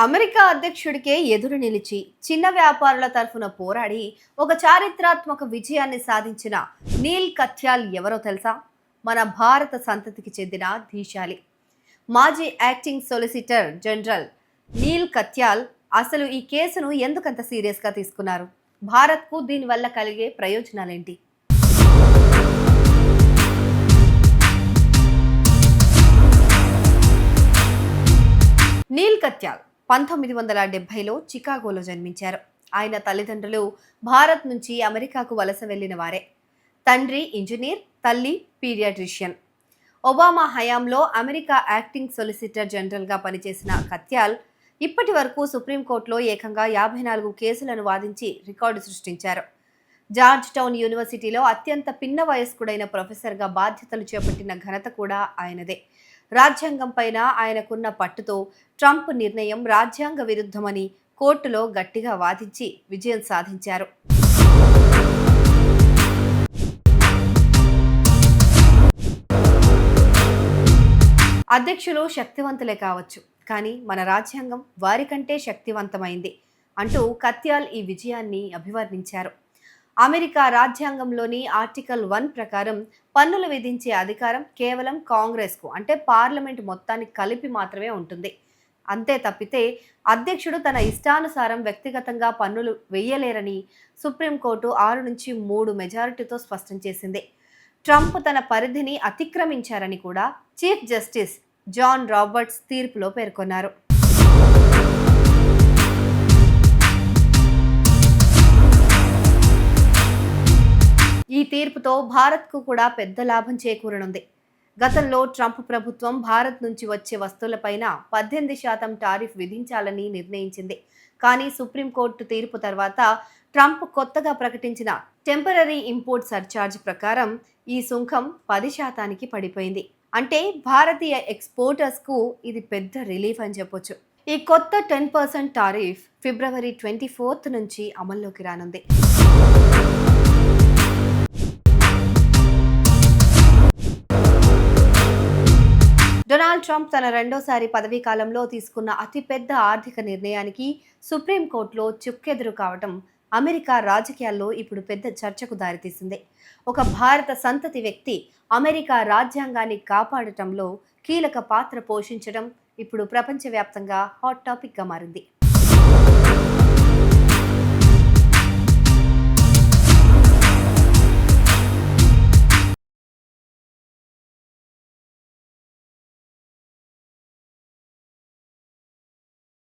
America అధ్యక్షుడికే ఎదురు నిలిచి చిన్న వ్యాపారుల తరఫున పోరాడి ఒక చారిత్రాత్మక విజయాన్ని సాధించిన నీల్ కత్యాల్ ఎవరో తెలుసా? మన భారత సంతతికి చెందిన ధీశాలి మాజీ acting solicitor general Neal Katyal. అసలు ఈ కేసును ఎందుకంత సీరియస్గా తీసుకున్నారు? భారత్కు దీనివల్ల కలిగే ప్రయోజనాలేంటి? నీల్ కత్యాల్ 1970లో చికాగోలో జన్మించారు. ఆయన తల్లిదండ్రులు భారత్ నుంచి అమెరికాకు వలస వెళ్లిన వారే. తండ్రి ఇంజనీర్, తల్లి పీడియాట్రిషియన్. ఒబామా హయాంలో అమెరికా యాక్టింగ్ సొలిసిటర్ జనరల్గా పనిచేసిన కత్యాల్ ఇప్పటి వరకు సుప్రీంకోర్టులో ఏకంగా 54 కేసులను వాదించి రికార్డు సృష్టించారు. జార్జ్ టౌన్ యూనివర్సిటీలో అత్యంత పిన్న వయస్కుడైన ప్రొఫెసర్గా బాధ్యతలు చేపట్టిన ఘనత కూడా ఆయనదే. రాజ్యాంగం పైన ఆయనకున్న పట్టుతో ట్రంప్ నిర్ణయం రాజ్యాంగ విరుద్ధమని కోర్టులో గట్టిగా వాదించి విజయం సాధించారు. అధ్యక్షులు శక్తివంతులే కావచ్చు, కానీ మన రాజ్యాంగం వారికంటే శక్తివంతమైంది అంటూ కత్యాల్ ఈ విజయాన్ని అభివర్ణించారు. అమెరికా రాజ్యాంగంలోని ఆర్టికల్ 1 ప్రకారం పన్నులు విధించే అధికారం కేవలం కాంగ్రెస్కు, అంటే పార్లమెంట్ మొత్తానికి కలిపి మాత్రమే ఉంటుంది. అంతే తప్పితే అధ్యక్షుడు తన ఇష్టానుసారం వ్యక్తిగతంగా పన్నులు వేయలేరని సుప్రీంకోర్టు 6-3 మెజారిటీతో స్పష్టం చేసింది. ట్రంప్ తన పరిధిని అతిక్రమించారని కూడా చీఫ్ జస్టిస్ జాన్ రాబర్ట్స్ తీర్పులో పేర్కొన్నారు. ఈ తీర్పుతో భారత్కు కూడా పెద్ద లాభం చేకూరనుంది. గతంలో ట్రంప్ ప్రభుత్వం భారత్ నుంచి వచ్చే వస్తువులపైన 18% టారిఫ్ విధించాలని నిర్ణయించింది. కానీ సుప్రీంకోర్టు తీర్పు తర్వాత ట్రంప్ కొత్తగా ప్రకటించిన టెంపరరీ ఇంపోర్ట్ సర్చార్జ్ ప్రకారం ఈ సుంకం 10%కి పడిపోయింది. అంటే భారతీయ ఎక్స్పోర్టర్స్కు ఇది పెద్ద రిలీఫ్ అని చెప్పొచ్చు. ఈ కొత్త 10% టారిఫ్ ఫిబ్రవరి 24 నుంచి అమల్లోకి రానుంది. డొనాల్డ్ ట్రంప్ తన రెండోసారి పదవీ కాలంలో తీసుకున్న అతిపెద్ద ఆర్థిక నిర్ణయానికి సుప్రీంకోర్టులో చుక్కెదురు కావటం అమెరికా రాజకీయాల్లో ఇప్పుడు పెద్ద చర్చకు దారితీసింది. ఒక భారత సంతతి వ్యక్తి అమెరికా రాజ్యాంగాన్ని కాపాడటంలో కీలక పాత్ర పోషించడం ఇప్పుడు ప్రపంచవ్యాప్తంగా హాట్ టాపిక్గా మారింది.